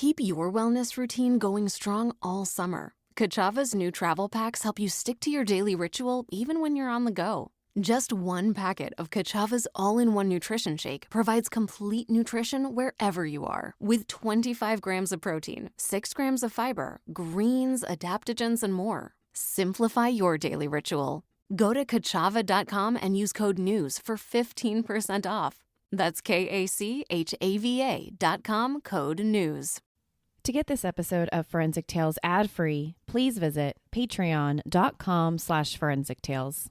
Keep your wellness routine going strong all summer. Kachava's new travel packs help you stick to your daily ritual even when you're on the go. Just one packet of Kachava's all-in-one nutrition shake provides complete nutrition wherever you are, with 25 grams of protein, 6 grams of fiber, greens, adaptogens, and more. Simplify your daily ritual. Go to Kachava.com and use code NEWS for 15% off. That's KACHAVA.com, code NEWS. To get this episode of Forensic Tales ad-free, please visit patreon.com/Forensic Tales.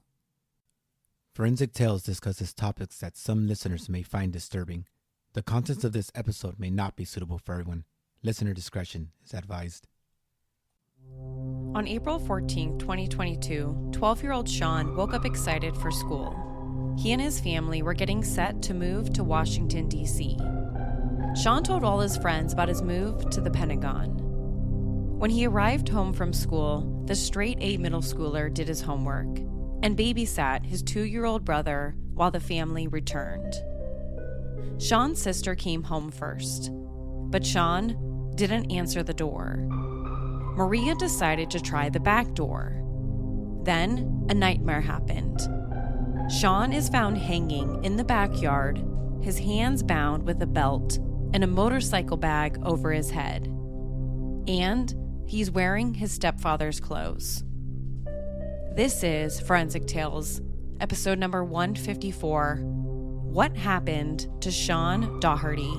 Forensic Tales discusses topics that some listeners may find disturbing. The contents of this episode may not be suitable for everyone. Listener discretion is advised. On April 14, 2022, 12-year-old Sean woke up excited for school. He and his family were getting set to move to Washington, D.C. Sean told all his friends about his move to the Pentagon. When he arrived home from school, the straight-A middle schooler did his homework and babysat his 2-year-old brother while the family returned. Sean's sister came home first, but Sean didn't answer the door. Maria decided to try the back door. Then a nightmare happened. Sean is found hanging in the backyard, his hands bound with a belt and a motorcycle bag over his head. And he's wearing his stepfather's clothes. This is Forensic Tales, episode number 154, What Happened to Sean Daugherty?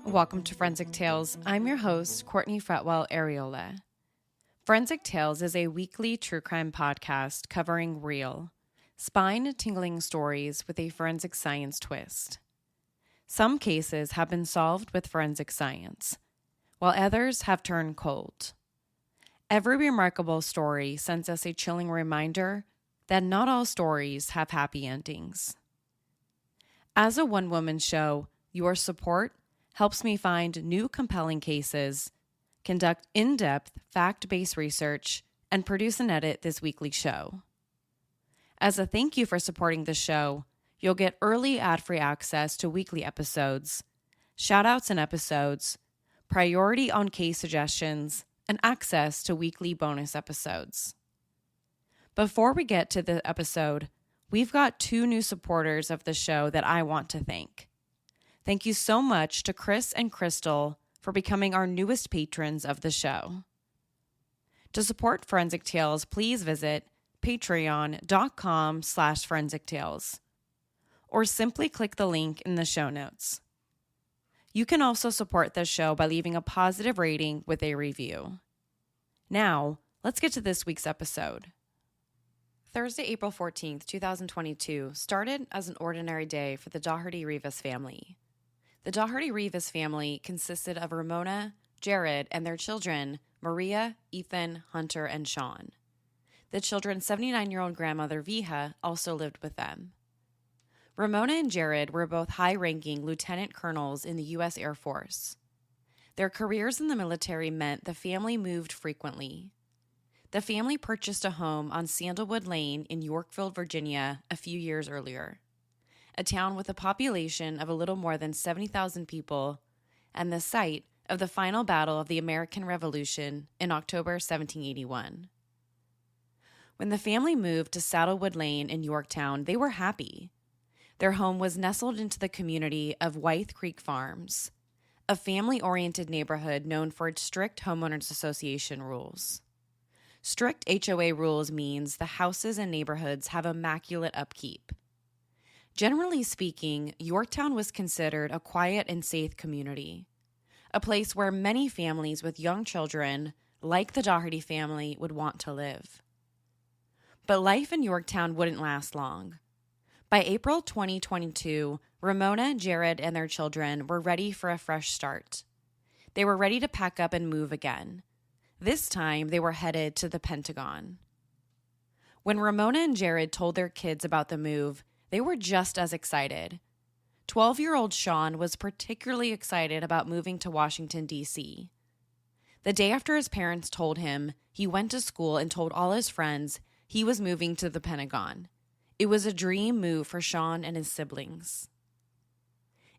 Welcome to Forensic Tales. I'm your host, Courtney Fretwell Areola. Forensic Tales is a weekly true crime podcast covering real, spine-tingling stories with a forensic science twist. Some cases have been solved with forensic science, while others have turned cold. Every remarkable story sends us a chilling reminder that not all stories have happy endings. As a one-woman show, your support helps me find new compelling cases, conduct in-depth, fact-based research, and produce and edit this weekly show. As a thank you for supporting the show, you'll get early ad-free access to weekly episodes, shout-outs in episodes, priority on case suggestions, and access to weekly bonus episodes. Before we get to the episode, we've got 2 new supporters of the show that I want to thank. Thank you so much to Chris and Crystal for becoming our newest patrons of the show. To support Forensic Tales, please visit patreon.com/Forensic Tales, or simply click the link in the show notes. You can also support this show by leaving a positive rating with a review. Now, let's get to this week's episode. Thursday, April 14th, 2022 started as an ordinary day for the Daugherty-Rivas family. The Daugherty-Rivas family consisted of Ramona, Jared, and their children, Maria, Ethan, Hunter, and Sean. The children's 79-year-old grandmother, Viha, also lived with them. Ramona and Jared were both high-ranking lieutenant colonels in the U.S. Air Force. Their careers in the military meant the family moved frequently. The family purchased a home on Sandalwood Lane in Yorktown, Virginia, a few years earlier, a town with a population of a little more than 70,000 people and the site of the final battle of the American Revolution in October 1781. When the family moved to Saddlewood Lane in Yorktown, they were happy. Their home was nestled into the community of Wythe Creek Farms, a family-oriented neighborhood known for its strict homeowners association rules. Strict HOA rules means the houses and neighborhoods have immaculate upkeep. Generally speaking, Yorktown was considered a quiet and safe community, a place where many families with young children, like the Daugherty family, would want to live. But life in Yorktown wouldn't last long. By April 2022, Ramona, Jared, and their children were ready for a fresh start. They were ready to pack up and move again. This time, they were headed to the Pentagon. When Ramona and Jared told their kids about the move, they were just as excited. 12-year-old Sean was particularly excited about moving to Washington, D.C. The day after his parents told him, he went to school and told all his friends he was moving to the Pentagon. It was a dream move for Sean and his siblings.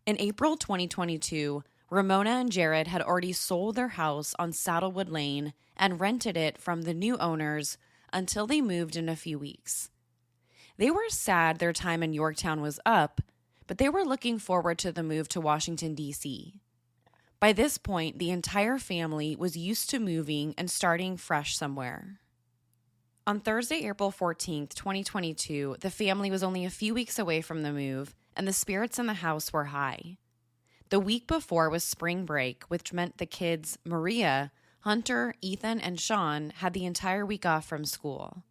In April 2022, Ramona and Jared had already sold their house on Saddlewood Lane and rented it from the new owners until they moved in a few weeks. They were sad their time in Yorktown was up, but they were looking forward to the move to Washington, D.C. By this point, the entire family was used to moving and starting fresh somewhere. On Thursday, April 14th, 2022, the family was only a few weeks away from the move, and the spirits in the house were high. The week before was spring break, which meant the kids, Maria, Hunter, Ethan, and Sean, had the entire week off from school.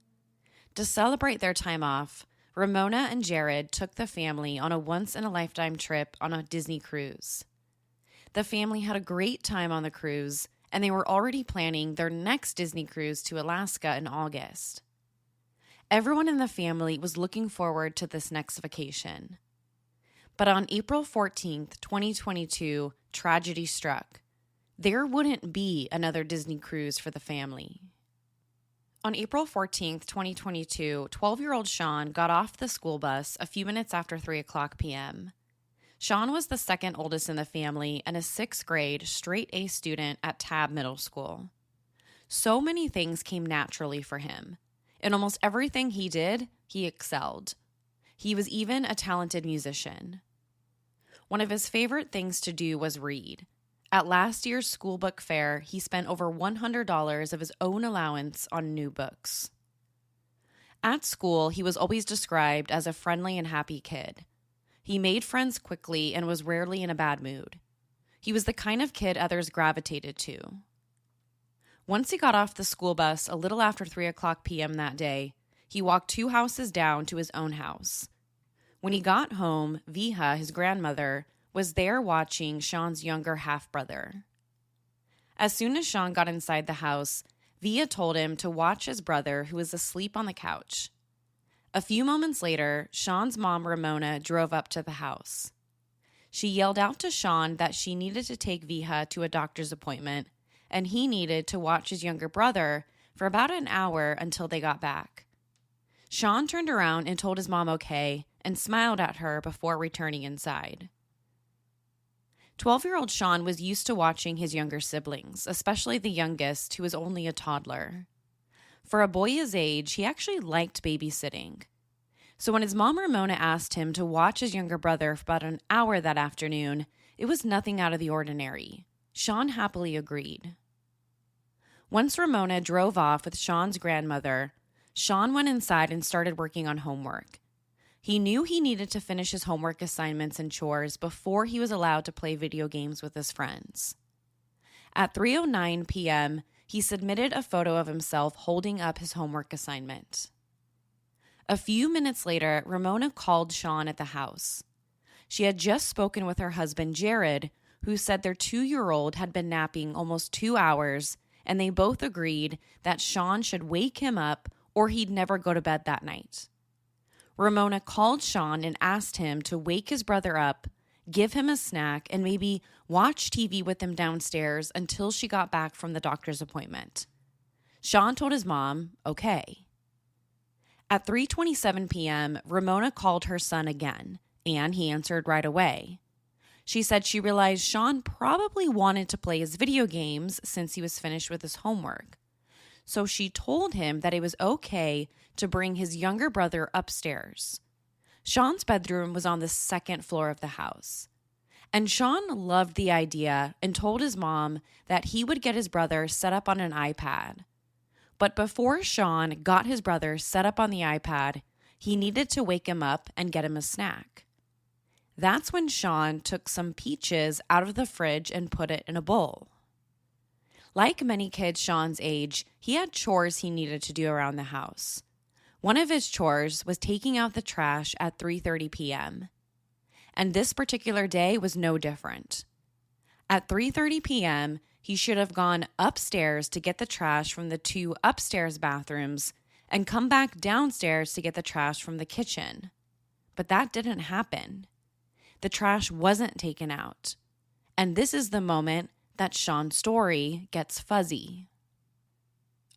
To celebrate their time off, Ramona and Jared took the family on a once-in-a-lifetime trip on a Disney cruise. The family had a great time on the cruise, and they were already planning their next Disney cruise to Alaska in August. Everyone in the family was looking forward to this next vacation. But on April 14th, 2022, tragedy struck. There wouldn't be another Disney cruise for the family. On April 14th, 2022, 12-year-old Sean got off the school bus a few minutes after 3 o'clock p.m. Sean was the second oldest in the family and a 6th grade straight-A student at Tab Middle School. So many things came naturally for him. In almost everything he did, he excelled. He was even a talented musician. One of his favorite things to do was read. At last year's school book fair, he spent over $100 of his own allowance on new books. At school, he was always described as a friendly and happy kid. He made friends quickly and was rarely in a bad mood. He was the kind of kid others gravitated to. Once he got off the school bus a little after 3 o'clock p.m. that day, he walked 2 houses down to his own house. When he got home, Viha, his grandmother, was there watching Sean's younger half-brother. As soon as Sean got inside the house, Viha told him to watch his brother, who was asleep on the couch. A few moments later, Sean's mom, Ramona, drove up to the house. She yelled out to Sean that she needed to take Viha to a doctor's appointment, and he needed to watch his younger brother for about an hour until they got back. Sean turned around and told his mom okay and smiled at her before returning inside. 12-year-old Sean was used to watching his younger siblings, especially the youngest, who was only a toddler. For a boy his age, he actually liked babysitting. So when his mom Ramona asked him to watch his younger brother for about an hour that afternoon, it was nothing out of the ordinary. Sean happily agreed. Once Ramona drove off with Sean's grandmother, Sean went inside and started working on homework. He knew he needed to finish his homework assignments and chores before he was allowed to play video games with his friends. At 3:09 p.m., he submitted a photo of himself holding up his homework assignment. A few minutes later, Ramona called Sean at the house. She had just spoken with her husband, Jared, who said their 2-year-old had been napping almost 2 hours, and they both agreed that Sean should wake him up or he'd never go to bed that night. Ramona called Sean and asked him to wake his brother up, give him a snack, and maybe watch TV with him downstairs until she got back from the doctor's appointment. Sean told his mom, okay. At 3:27 p.m., Ramona called her son again, and he answered right away. She said she realized Sean probably wanted to play his video games since he was finished with his homework. So she told him that it was okay to bring his younger brother upstairs. Sean's bedroom was on the 2nd floor of the house. And Sean loved the idea and told his mom that he would get his brother set up on an iPad. But before Sean got his brother set up on the iPad, he needed to wake him up and get him a snack. That's when Sean took some peaches out of the fridge and put it in a bowl. Like many kids Sean's age, he had chores he needed to do around the house. One of his chores was taking out the trash at 3:30 p.m. And this particular day was no different. At 3:30 p.m., he should have gone upstairs to get the trash from the 2 upstairs bathrooms and come back downstairs to get the trash from the kitchen. But that didn't happen. The trash wasn't taken out. And this is the moment that Sean's story gets fuzzy.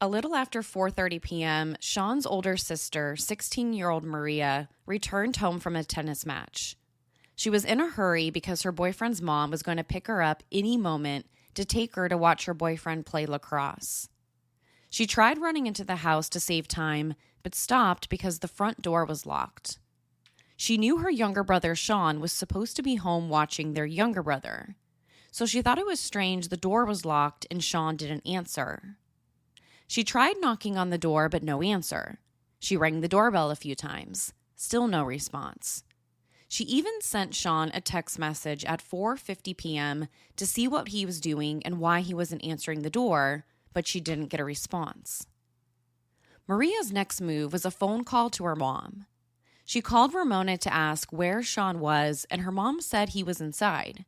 A little after 4:30 p.m., Sean's older sister, 16-year-old Maria, returned home from a tennis match. She was in a hurry because her boyfriend's mom was going to pick her up any moment to take her to watch her boyfriend play lacrosse. She tried running into the house to save time, but stopped because the front door was locked. She knew her younger brother Sean was supposed to be home watching their younger brother, so she thought it was strange the door was locked and Sean didn't answer. She tried knocking on the door, but no answer. She rang the doorbell a few times. Still no response. She even sent Sean a text message at 4:50 p.m. to see what he was doing and why he wasn't answering the door, but she didn't get a response. Maria's next move was a phone call to her mom. She called Ramona to ask where Sean was, and her mom said he was inside.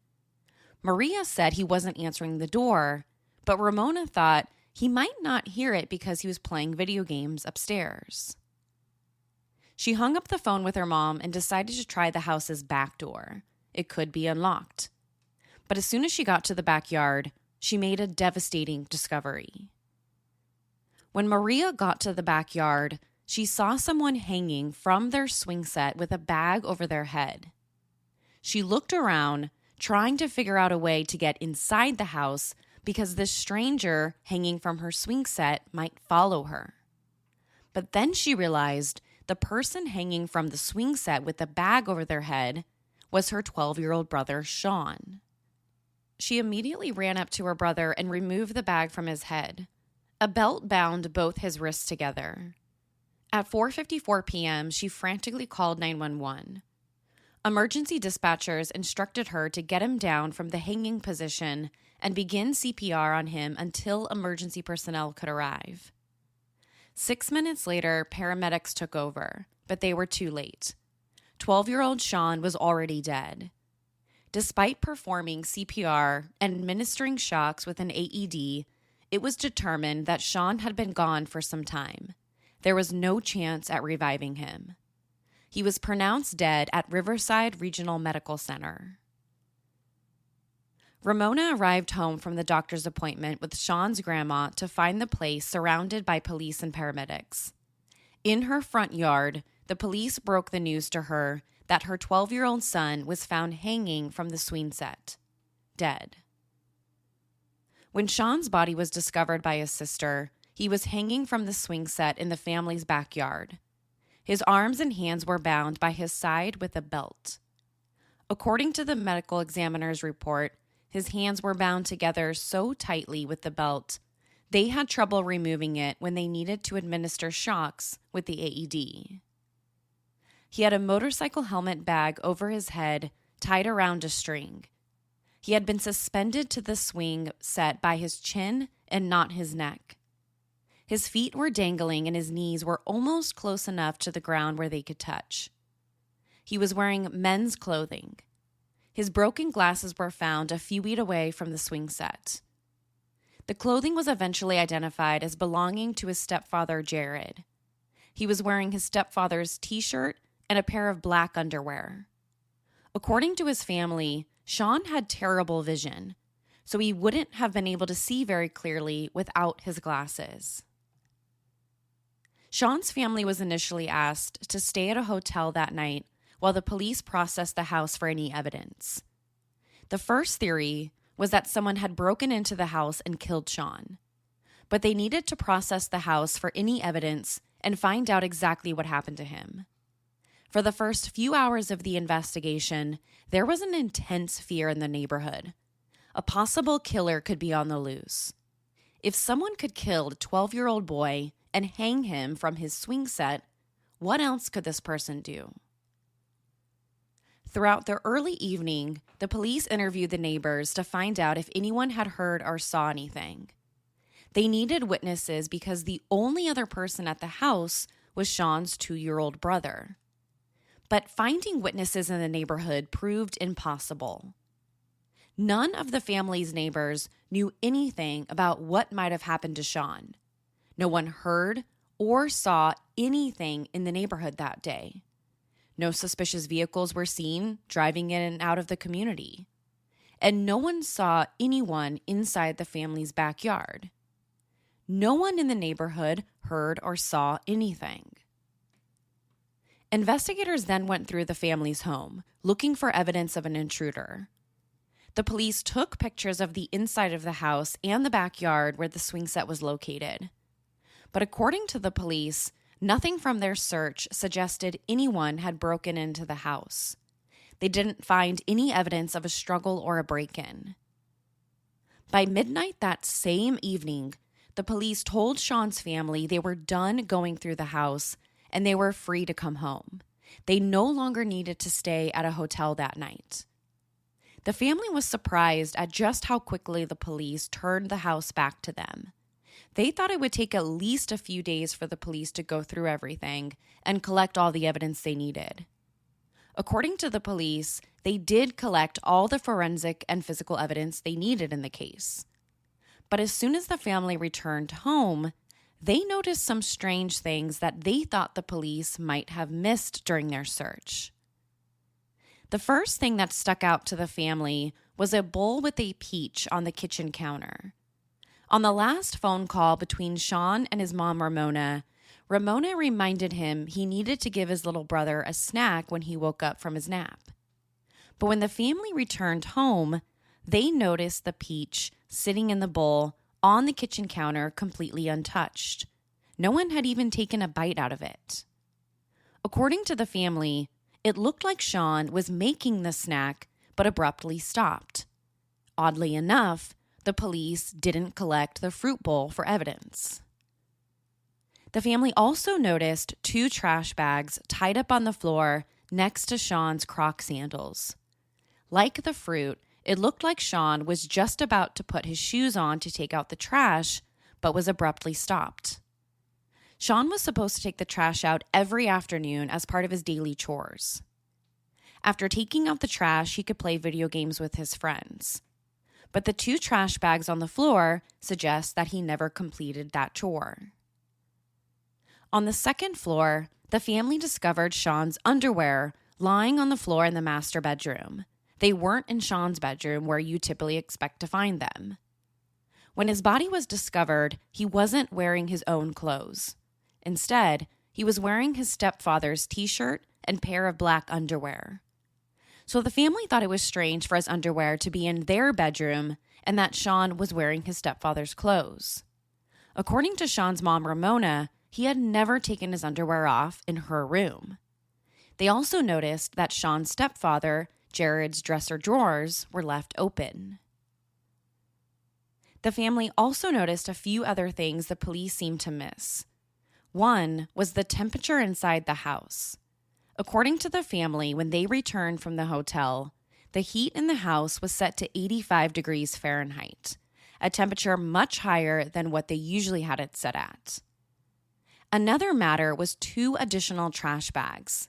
Maria said he wasn't answering the door, but Ramona thought he might not hear it because he was playing video games upstairs. She hung up the phone with her mom and decided to try the house's back door. It could be unlocked. But as soon as she got to the backyard, she made a devastating discovery. When Maria got to the backyard, she saw someone hanging from their swing set with a bag over their head. She looked around, trying to figure out a way to get inside the house because this stranger hanging from her swing set might follow her. But then she realized the person hanging from the swing set with the bag over their head was her 12-year-old brother, Sean. She immediately ran up to her brother and removed the bag from his head. A belt bound both his wrists together. At 4:54 p.m., she frantically called 911. Emergency dispatchers instructed her to get him down from the hanging position and begin CPR on him until emergency personnel could arrive. 6 minutes later, paramedics took over, but they were too late. 12-year-old Sean was already dead. Despite performing CPR and administering shocks with an AED, it was determined that Sean had been gone for some time. There was no chance at reviving him. He was pronounced dead at Riverside Regional Medical Center. Ramona arrived home from the doctor's appointment with Sean's grandma to find the place surrounded by police and paramedics. In her front yard, the police broke the news to her that her 12-year-old son was found hanging from the swing set, dead. When Sean's body was discovered by his sister, he was hanging from the swing set in the family's backyard. His arms and hands were bound by his side with a belt. According to the medical examiner's report, his hands were bound together so tightly with the belt, they had trouble removing it when they needed to administer shocks with the AED. He had a motorcycle helmet bag over his head tied around a string. He had been suspended to the swing set by his chin and not his neck. His feet were dangling and his knees were almost close enough to the ground where they could touch. He was wearing men's clothing. His broken glasses were found a few feet away from the swing set. The clothing was eventually identified as belonging to his stepfather, Jared. He was wearing his stepfather's t-shirt and a pair of black underwear. According to his family, Sean had terrible vision, so he wouldn't have been able to see very clearly without his glasses. Sean's family was initially asked to stay at a hotel that night while the police processed the house for any evidence. The first theory was that someone had broken into the house and killed Sean, but they needed to process the house for any evidence and find out exactly what happened to him. For the first few hours of the investigation, there was an intense fear in the neighborhood. A possible killer could be on the loose. If someone could kill a 12-year-old boy and hang him from his swing set, what else could this person do? Throughout the early evening, the police interviewed the neighbors to find out if anyone had heard or saw anything. They needed witnesses because the only other person at the house was Sean's 2-year-old brother. But finding witnesses in the neighborhood proved impossible. None of the family's neighbors knew anything about what might have happened to Sean. No one heard or saw anything in the neighborhood that day. No suspicious vehicles were seen driving in and out of the community. And no one saw anyone inside the family's backyard. No one in the neighborhood heard or saw anything. Investigators then went through the family's home, looking for evidence of an intruder. The police took pictures of the inside of the house and the backyard where the swing set was located. But according to the police, nothing from their search suggested anyone had broken into the house. They didn't find any evidence of a struggle or a break-in. By midnight that same evening, the police told Sean's family they were done going through the house and they were free to come home. They no longer needed to stay at a hotel that night. The family was surprised at just how quickly the police turned the house back to them. They thought it would take at least a few days for the police to go through everything and collect all the evidence they needed. According to the police, they did collect all the forensic and physical evidence they needed in the case. But as soon as the family returned home, they noticed some strange things that they thought the police might have missed during their search. The first thing that stuck out to the family was a bowl with a peach on the kitchen counter. On the last phone call between Sean and his mom, Ramona reminded him he needed to give his little brother a snack when he woke up from his nap. But when the family returned home, they noticed the peach sitting in the bowl on the kitchen counter completely untouched. No one had even taken a bite out of it. According to the family, it looked like Sean was making the snack but abruptly stopped. Oddly enough, the police didn't collect the fruit bowl for evidence. The family also noticed 2 trash bags tied up on the floor next to Sean's Croc sandals. Like the fruit, it looked like Sean was just about to put his shoes on to take out the trash, but was abruptly stopped. Sean was supposed to take the trash out every afternoon as part of his daily chores. After taking out the trash, he could play video games with his friends. But the 2 trash bags on the floor suggest that he never completed that chore. On the second floor, the family discovered Sean's underwear lying on the floor in the master bedroom. They weren't in Sean's bedroom where you typically expect to find them. When his body was discovered, he wasn't wearing his own clothes. Instead, he was wearing his stepfather's t-shirt and pair of black underwear. So the family thought it was strange for his underwear to be in their bedroom and that Sean was wearing his stepfather's clothes. According to Sean's mom, Ramona, he had never taken his underwear off in her room. They also noticed that Sean's stepfather, Jared's dresser drawers, were left open. The family also noticed a few other things the police seemed to miss. One was the temperature inside the house. According to the family, when they returned from the hotel, the heat in the house was set to 85 degrees Fahrenheit, a temperature much higher than what they usually had it set at. Another matter was 2 additional trash bags.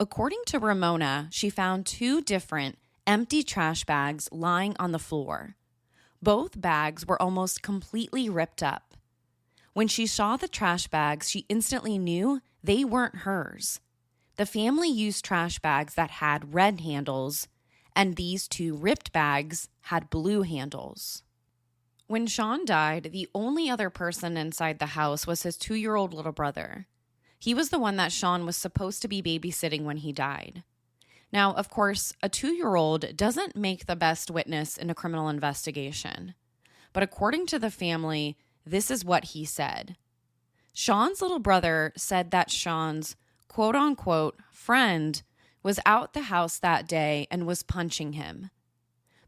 According to Ramona, she found 2 different empty trash bags lying on the floor. Both bags were almost completely ripped up. When she saw the trash bags, she instantly knew they weren't hers. The family used trash bags that had red handles, and these 2 ripped bags had blue handles. When Sean died, the only other person inside the house was his 2-year-old little brother. He was the one that Sean was supposed to be babysitting when he died. Now, of course, a 2-year-old doesn't make the best witness in a criminal investigation. But according to the family, this is what he said. Sean's little brother said that Sean's quote-unquote friend was out the house that day and was punching him.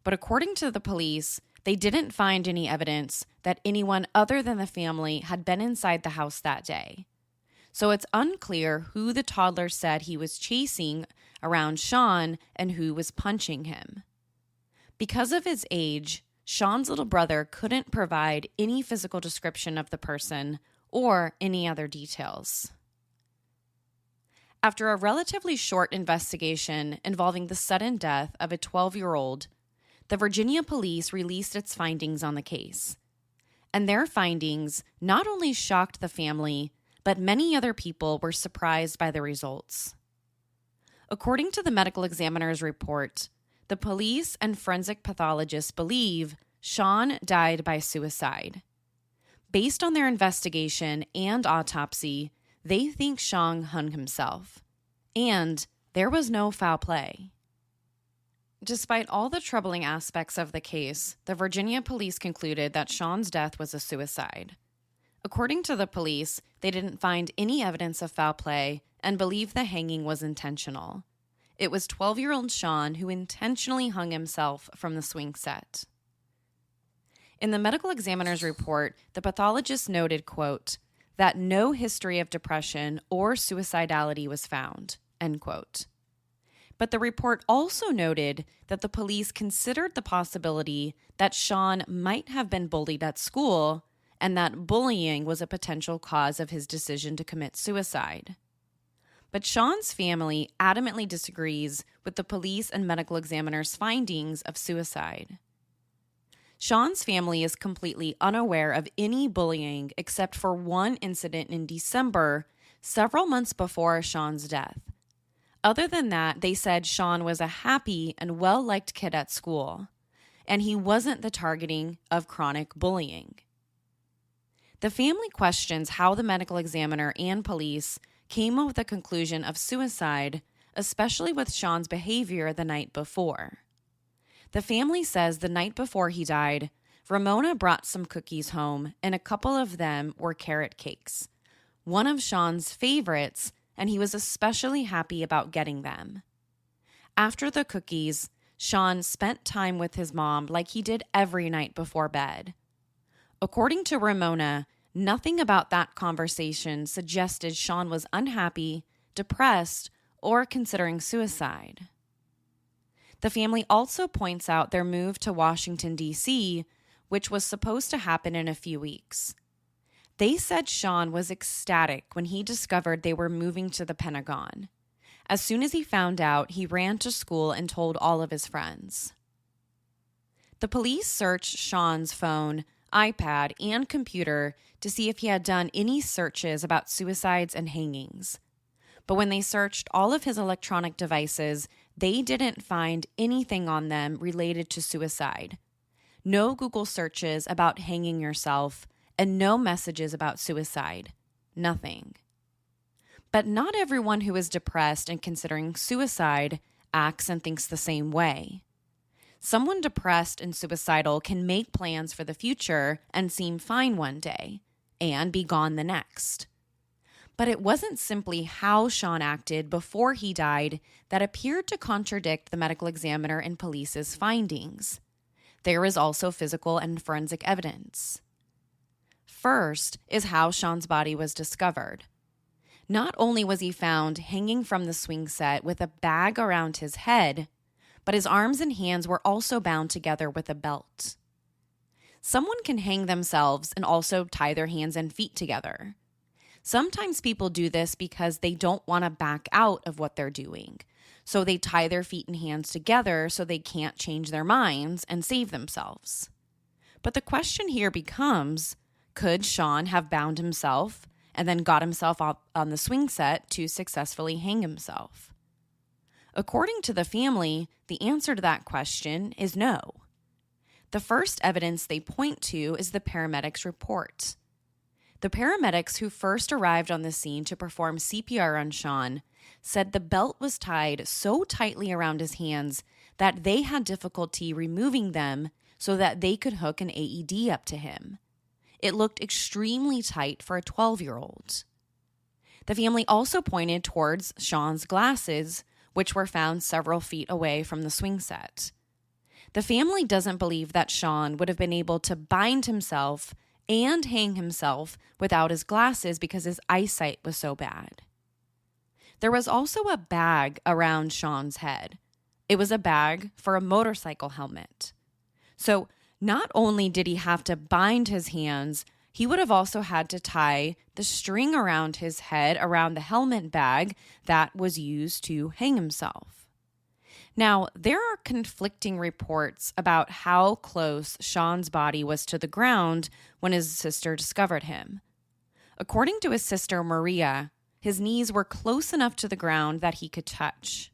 But according to the police, they didn't find any evidence that anyone other than the family had been inside the house that day. So it's unclear who the toddler said he was chasing around Sean and who was punching him. Because of his age, Sean's little brother couldn't provide any physical description of the person or any other details. After a relatively short investigation involving the sudden death of a 12-year-old, the Virginia police released its findings on the case. And their findings not only shocked the family, but many other people were surprised by the results. According to the medical examiner's report, the police and forensic pathologists believe Sean died by suicide. Based on their investigation and autopsy, they think Sean hung himself. And there was no foul play. Despite all the troubling aspects of the case, the Virginia police concluded that Sean's death was a suicide. According to the police, they didn't find any evidence of foul play and believed the hanging was intentional. It was 12-year-old Sean who intentionally hung himself from the swing set. In the medical examiner's report, the pathologist noted, quote, that no history of depression or suicidality was found, end quote. But the report also noted that the police considered the possibility that Sean might have been bullied at school and that bullying was a potential cause of his decision to commit suicide. But Sean's family adamantly disagrees with the police and medical examiner's findings of suicide. Sean's family is completely unaware of any bullying except for one incident in December, several months before Sean's death. Other than that, they said Sean was a happy and well-liked kid at school, and he wasn't the targeting of chronic bullying. The family questions how the medical examiner and police came up with the conclusion of suicide, especially with Sean's behavior the night before. The family says the night before he died, Ramona brought some cookies home, and a couple of them were carrot cakes, one of Sean's favorites, and he was especially happy about getting them. After the cookies, Sean spent time with his mom like he did every night before bed. According to Ramona, nothing about that conversation suggested Sean was unhappy, depressed, or considering suicide. The family also points out their move to Washington, D.C., which was supposed to happen in a few weeks. They said Sean was ecstatic when he discovered they were moving to the Pentagon. As soon as he found out, he ran to school and told all of his friends. The police searched Sean's phone, iPad, and computer to see if he had done any searches about suicides and hangings. But when they searched all of his electronic devices, they didn't find anything on them related to suicide. No Google searches about hanging yourself, and no messages about suicide. Nothing. But not everyone who is depressed and considering suicide acts and thinks the same way. Someone depressed and suicidal can make plans for the future and seem fine one day, and be gone the next. But it wasn't simply how Sean acted before he died that appeared to contradict the medical examiner and police's findings. There is also physical and forensic evidence. First is how Sean's body was discovered. Not only was he found hanging from the swing set with a bag around his head, but his arms and hands were also bound together with a belt. Someone can hang themselves and also tie their hands and feet together. Sometimes people do this because they don't want to back out of what they're doing. So they tie their feet and hands together so they can't change their minds and save themselves. But the question here becomes, could Sean have bound himself and then got himself up on the swing set to successfully hang himself? According to the family, the answer to that question is no. The first evidence they point to is the paramedics' report. The paramedics who first arrived on the scene to perform CPR on Sean said the belt was tied so tightly around his hands that they had difficulty removing them so that they could hook an AED up to him. It looked extremely tight for a 12-year-old. The family also pointed towards Sean's glasses, which were found several feet away from the swing set. The family doesn't believe that Sean would have been able to bind himself and hang himself without his glasses because his eyesight was so bad. There was also a bag around Sean's head. It was a bag for a motorcycle helmet. So not only did he have to bind his hands, he would have also had to tie the string around his head around the helmet bag that was used to hang himself. Now, there are conflicting reports about how close Sean's body was to the ground when his sister discovered him. According to his sister Maria, his knees were close enough to the ground that he could touch.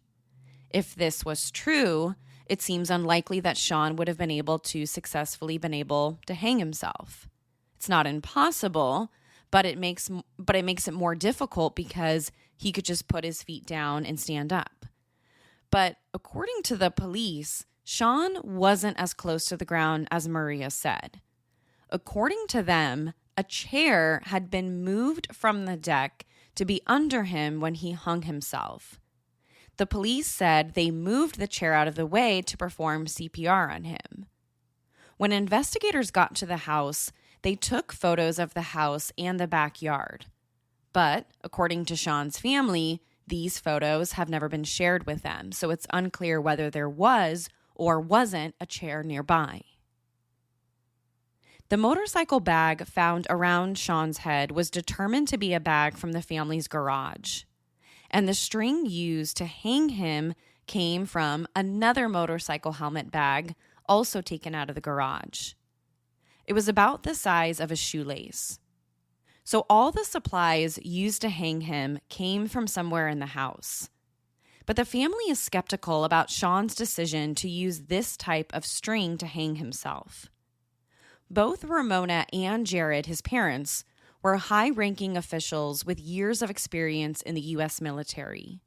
If this was true, it seems unlikely that Sean would have been able to hang himself. It's not impossible, but it makes it more difficult because he could just put his feet down and stand up. But according to the police, Sean wasn't as close to the ground as Maria said. According to them, a chair had been moved from the deck to be under him when he hung himself. The police said they moved the chair out of the way to perform CPR on him. When investigators got to the house, they took photos of the house and the backyard. But according to Sean's family, these photos have never been shared with them, so it's unclear whether there was or wasn't a chair nearby. The motorcycle bag found around Sean's head was determined to be a bag from the family's garage, and the string used to hang him came from another motorcycle helmet bag also taken out of the garage. It was about the size of a shoelace. So all the supplies used to hang him came from somewhere in the house. But the family is skeptical about Sean's decision to use this type of string to hang himself. Both Ramona and Jared, his parents, were high-ranking officials with years of experience in the U.S. military.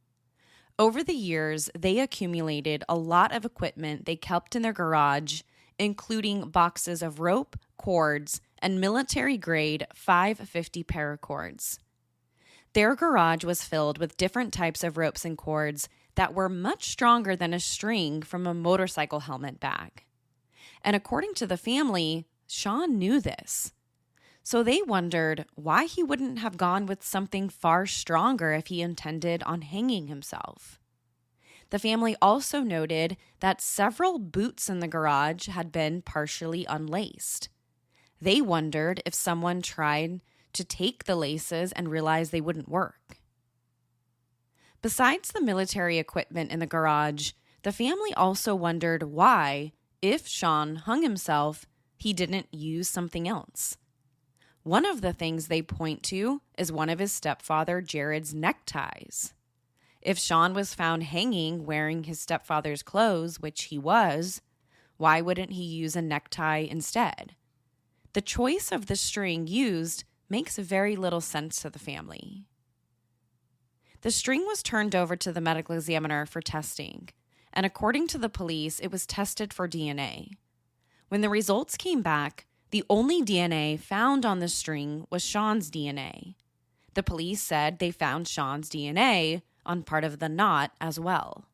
Over the years, they accumulated a lot of equipment they kept in their garage, including boxes of rope, cords, and military-grade 550 paracords. Their garage was filled with different types of ropes and cords that were much stronger than a string from a motorcycle helmet bag. And according to the family, Sean knew this. So they wondered why he wouldn't have gone with something far stronger if he intended on hanging himself. The family also noted that several boots in the garage had been partially unlaced. They wondered if someone tried to take the laces and realized they wouldn't work. Besides the military equipment in the garage, the family also wondered why, if Sean hung himself, he didn't use something else. One of the things they point to is one of his stepfather Jared's neckties. If Sean was found hanging wearing his stepfather's clothes, which he was, why wouldn't he use a necktie instead? The choice of the string used makes very little sense to the family. The string was turned over to the medical examiner for testing, and according to the police, it was tested for DNA. When the results came back, the only DNA found on the string was Sean's DNA. The police said they found Sean's DNA on part of the knot as well.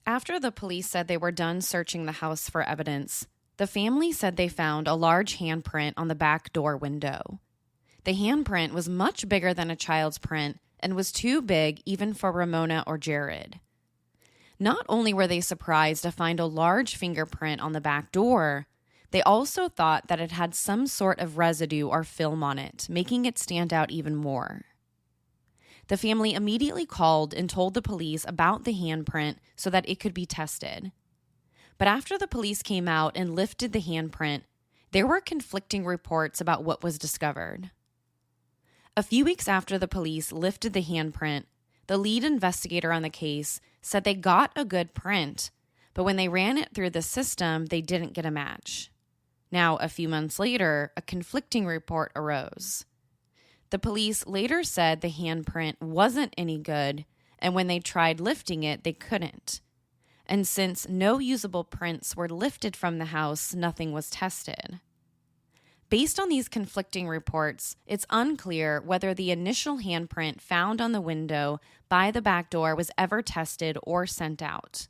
After the police said they were done searching the house for evidence, the family said they found a large handprint on the back door window. The handprint was much bigger than a child's print and was too big even for Ramona or Jared. Not only were they surprised to find a large fingerprint on the back door, they also thought that it had some sort of residue or film on it, making it stand out even more. The family immediately called and told the police about the handprint so that it could be tested. But after the police came out and lifted the handprint, there were conflicting reports about what was discovered. A few weeks after the police lifted the handprint, the lead investigator on the case said they got a good print, but when they ran it through the system, they didn't get a match. Now, a few months later, a conflicting report arose. The police later said the handprint wasn't any good, and when they tried lifting it, they couldn't. And since no usable prints were lifted from the house, nothing was tested. Based on these conflicting reports, it's unclear whether the initial handprint found on the window by the back door was ever tested or sent out.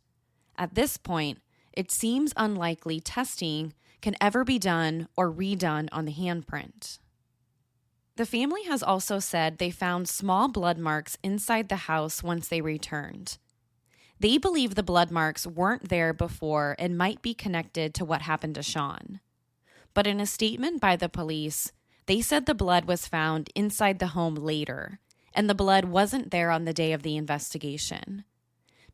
At this point, it seems unlikely testing can ever be done or redone on the handprint. The family has also said they found small blood marks inside the house once they returned. They believe the blood marks weren't there before and might be connected to what happened to Sean. But in a statement by the police, they said the blood was found inside the home later, and the blood wasn't there on the day of the investigation.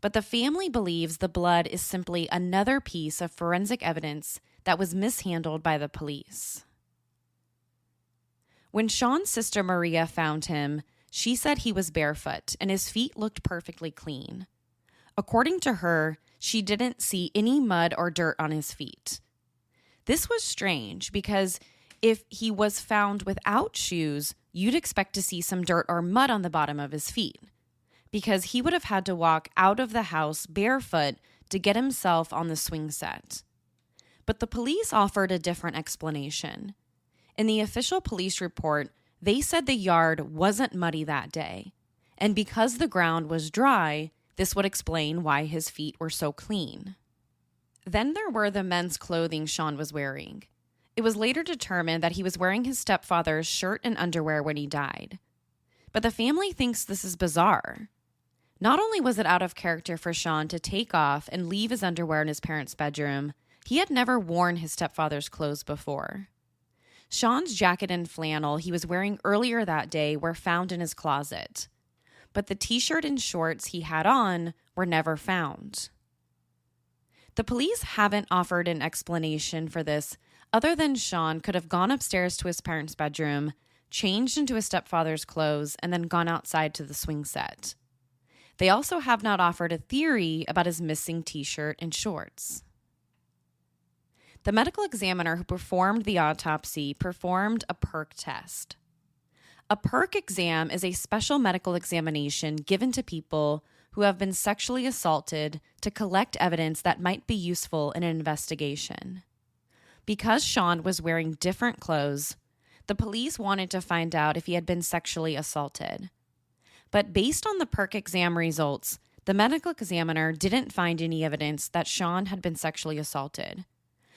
But the family believes the blood is simply another piece of forensic evidence that was mishandled by the police. When Sean's sister Maria found him, she said he was barefoot and his feet looked perfectly clean. According to her, she didn't see any mud or dirt on his feet. This was strange because if he was found without shoes, you'd expect to see some dirt or mud on the bottom of his feet, because he would have had to walk out of the house barefoot to get himself on the swing set. But the police offered a different explanation. In the official police report, they said the yard wasn't muddy that day, and because the ground was dry, this would explain why his feet were so clean. Then there were the men's clothing Sean was wearing. It was later determined that he was wearing his stepfather's shirt and underwear when he died. But the family thinks this is bizarre. Not only was it out of character for Sean to take off and leave his underwear in his parents' bedroom, he had never worn his stepfather's clothes before. Sean's jacket and flannel he was wearing earlier that day were found in his closet, but the t-shirt and shorts he had on were never found. The police haven't offered an explanation for this other than Sean could have gone upstairs to his parents' bedroom, changed into his stepfather's clothes, and then gone outside to the swing set. They also have not offered a theory about his missing t-shirt and shorts. The medical examiner who performed the autopsy performed a perk test. A perk exam is a special medical examination given to people who have been sexually assaulted to collect evidence that might be useful in an investigation. Because Sean was wearing different clothes, the police wanted to find out if he had been sexually assaulted. But based on the perk exam results, the medical examiner didn't find any evidence that Sean had been sexually assaulted.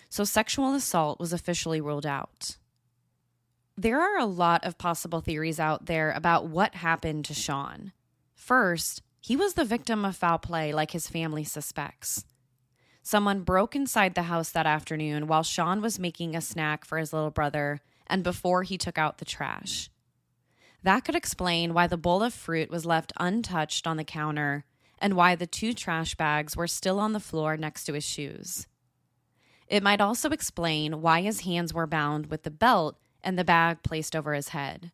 So sexual assault was officially ruled out. There are a lot of possible theories out there about what happened to Sean. First, he was the victim of foul play like his family suspects. Someone broke inside the house that afternoon while Sean was making a snack for his little brother and before he took out the trash. That could explain why the bowl of fruit was left untouched on the counter and why the 2 trash bags were still on the floor next to his shoes. It might also explain why his hands were bound with the belt and the bag placed over his head.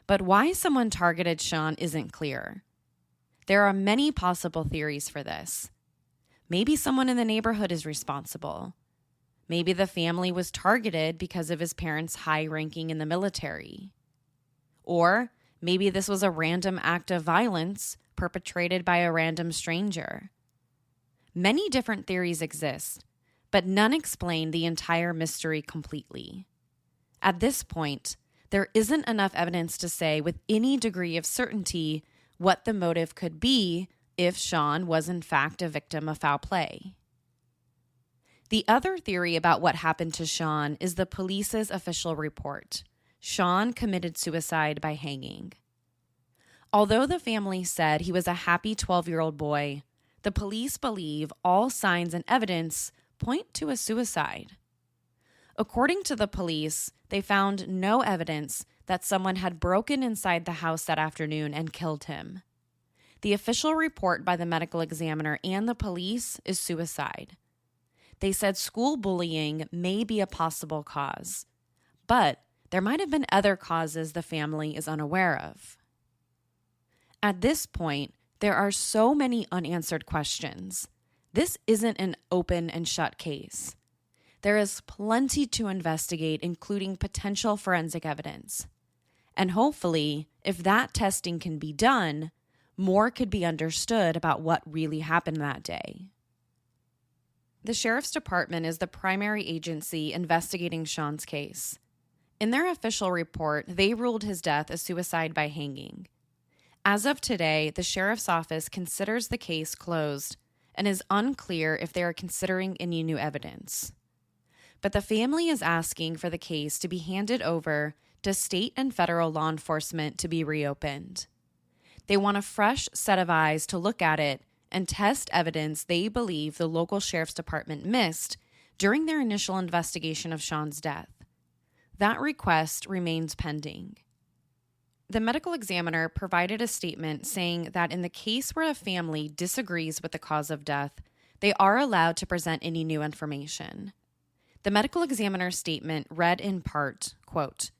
But why someone targeted Sean isn't clear. There are many possible theories for this. Maybe someone in the neighborhood is responsible. Maybe the family was targeted because of his parents' high ranking in the military. Or maybe this was a random act of violence perpetrated by a random stranger. Many different theories exist, but none explain the entire mystery completely. At this point, there isn't enough evidence to say with any degree of certainty what the motive could be if Sean was in fact a victim of foul play. The other theory about what happened to Sean is the police's official report. Sean committed suicide by hanging. Although the family said he was a happy 12-year-old boy, the police believe all signs and evidence point to a suicide. According to the police, they found no evidence that someone had broken inside the house that afternoon and killed him. The official report by the medical examiner and the police is suicide. They said school bullying may be a possible cause, but there might have been other causes the family is unaware of. At this point, there are so many unanswered questions. This isn't an open and shut case. There is plenty to investigate, including potential forensic evidence. And hopefully, if that testing can be done, more could be understood about what really happened that day. The Sheriff's Department is the primary agency investigating Sean's case. In their official report, they ruled his death a suicide by hanging. As of today, the Sheriff's Office considers the case closed and is unclear if they are considering any new evidence. But the family is asking for the case to be handed over to state and federal law enforcement to be reopened. They want a fresh set of eyes to look at it and test evidence they believe the local sheriff's department missed during their initial investigation of Sean's death. That request remains pending. The medical examiner provided a statement saying that in the case where a family disagrees with the cause of death, they are allowed to present any new information. The medical examiner's statement read in part, quote,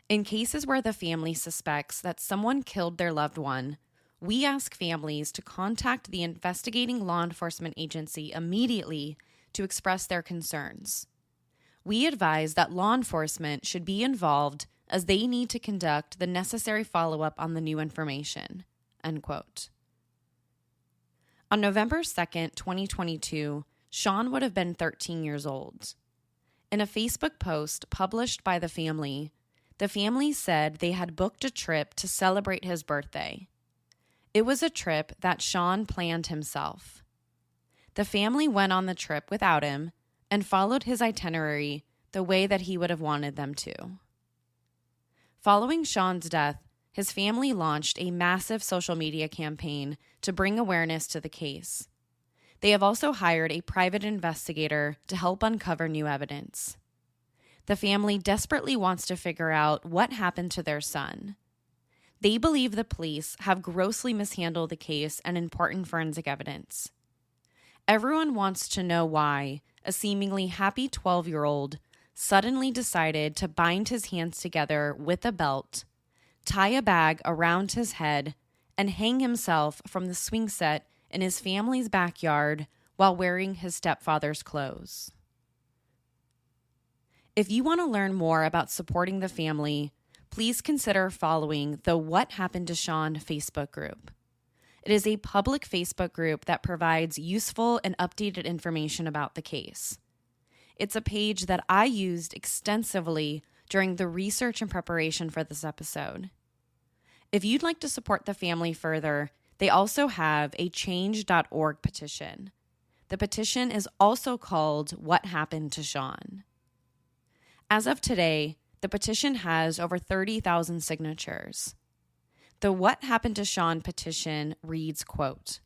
"In cases where the family suspects that someone killed their loved one, we ask families to contact the investigating law enforcement agency immediately to express their concerns. We advise that law enforcement should be involved as they need to conduct the necessary follow-up on the new information," end quote. On November 2nd, 2022, Sean would have been 13 years old. In a Facebook post published by the family said they had booked a trip to celebrate his birthday. It was a trip that Sean planned himself. The family went on the trip without him and followed his itinerary the way that he would have wanted them to. Following Sean's death, his family launched a massive social media campaign to bring awareness to the case. They have also hired a private investigator to help uncover new evidence. The family desperately wants to figure out what happened to their son. They believe the police have grossly mishandled the case and important forensic evidence. Everyone wants to know why a seemingly happy 12-year-old suddenly decided to bind his hands together with a belt, tie a bag around his head, and hang himself from the swing set in his family's backyard while wearing his stepfather's clothes. If you want to learn more about supporting the family, please consider following the What Happened to Sean Facebook group. It is a public Facebook group that provides useful and updated information about the case. It's a page that I used extensively during the research and preparation for this episode. If you'd like to support the family further, they also have a change.org petition. The petition is also called What Happened to Sean. As of today, the petition has over 30,000 signatures. The What Happened to Sean petition reads, quote,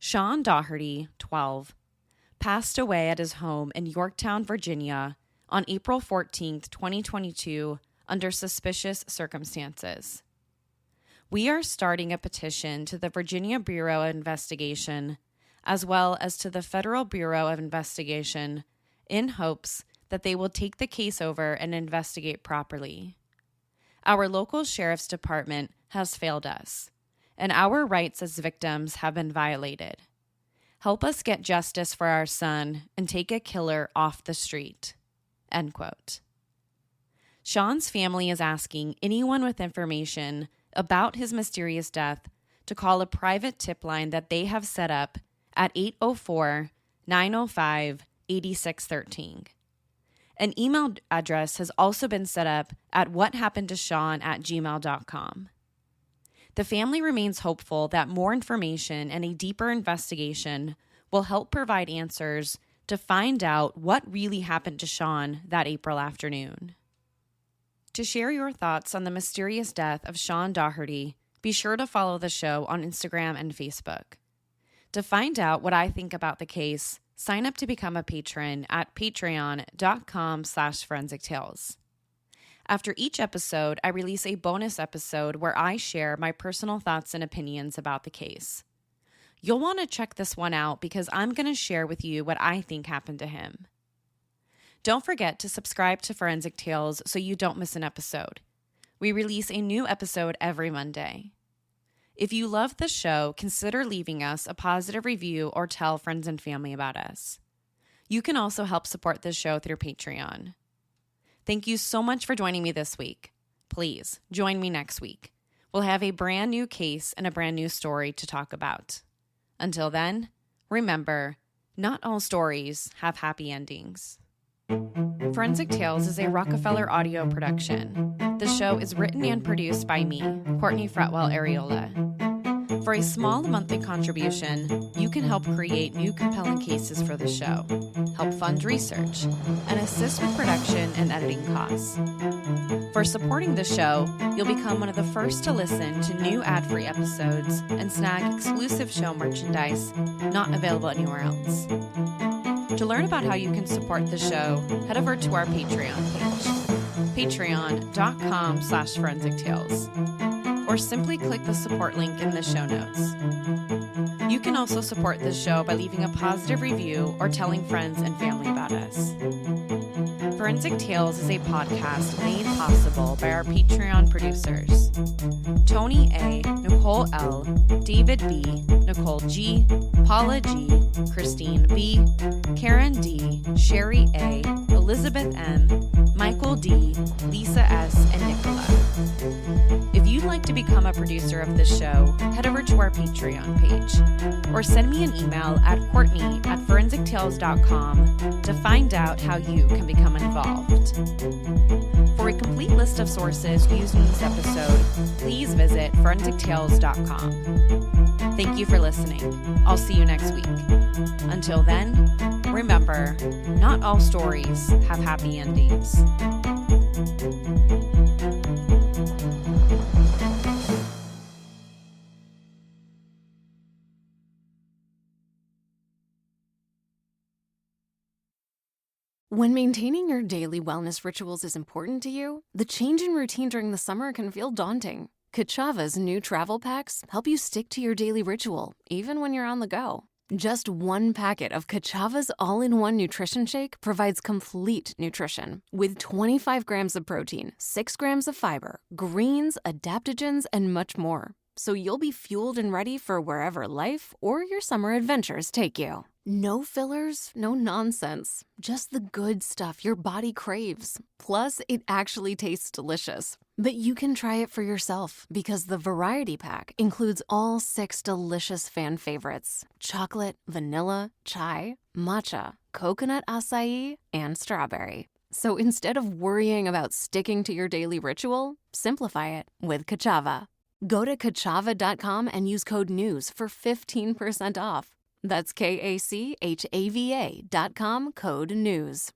"Sean Daugherty, 12, passed away at his home in Yorktown, Virginia on April 14, 2022, under suspicious circumstances. We are starting a petition to the Virginia Bureau of Investigation, as well as to the Federal Bureau of Investigation, in hopes that they will take the case over and investigate properly. Our local sheriff's department has failed us, and our rights as victims have been violated. Help us get justice for our son and take a killer off the street," end quote. Sean's family is asking anyone with information about his mysterious death to call a private tip line that they have set up at 804-905-8613. An email address has also been set up at whathappenedtoshawn@gmail.com. The family remains hopeful that more information and a deeper investigation will help provide answers to find out what really happened to Sean that April afternoon. To share your thoughts on the mysterious death of Sean Daugherty, be sure to follow the show on Instagram and Facebook. To find out what I think about the case, sign up to become a patron at patreon.com/forensictales. After each episode, I release a bonus episode where I share my personal thoughts and opinions about the case. You'll want to check this one out because I'm going to share with you what I think happened to him. Don't forget to subscribe to Forensic Tales so you don't miss an episode. We release a new episode every Monday. If you love the show, consider leaving us a positive review or tell friends and family about us. You can also help support this show through Patreon. Thank you so much for joining me this week. Please join me next week. We'll have a brand new case and a brand new story to talk about. Until then, remember, not all stories have happy endings. Forensic Tales is a Rockefeller audio production. The show is written and produced by me, Courtney Fretwell Areola. For a small monthly contribution, you can help create new compelling cases for the show, help fund research, and assist with production and editing costs. For supporting the show, you'll become one of the first to listen to new ad-free episodes and snag exclusive show merchandise not available anywhere else. To learn about how you can support the show, head over to our Patreon page. patreon.com/forensictales, or simply click the support link in the show notes. You can also support this show by leaving a positive review or telling friends and family about us. Forensic Tales is a podcast made possible by our Patreon producers: Tony A., Nicole L., David B., Nicole G., Paula G., Christine B., Karen D., Sherry A., Elizabeth M., Michael D., Lisa S., and Nicola. If you'd like to become a producer of this show, head over to our Patreon page, or send me an email at courtney@forensictales.com to find out how you can become involved. For a complete list of sources used in this episode, please visit forensictales.com. Thank you for listening. I'll see you next week. Until then, remember, not all stories have happy endings. When maintaining your daily wellness rituals is important to you, the change in routine during the summer can feel daunting. Kachava's new travel packs help you stick to your daily ritual, even when you're on the go. Just one packet of Kachava's all-in-one nutrition shake provides complete nutrition with 25 grams of protein, 6 grams of fiber, greens, adaptogens, and much more. So you'll be fueled and ready for wherever life or your summer adventures take you. No fillers, no nonsense. Just the good stuff your body craves. Plus, it actually tastes delicious. But you can try it for yourself because the variety pack includes all 6 delicious fan favorites: chocolate, vanilla, chai, matcha, coconut acai, and strawberry. So instead of worrying about sticking to your daily ritual, simplify it with Kachava. Go to kachava.com and use code NEWS for 15% off. That's KACHAVA.com, code NEWS.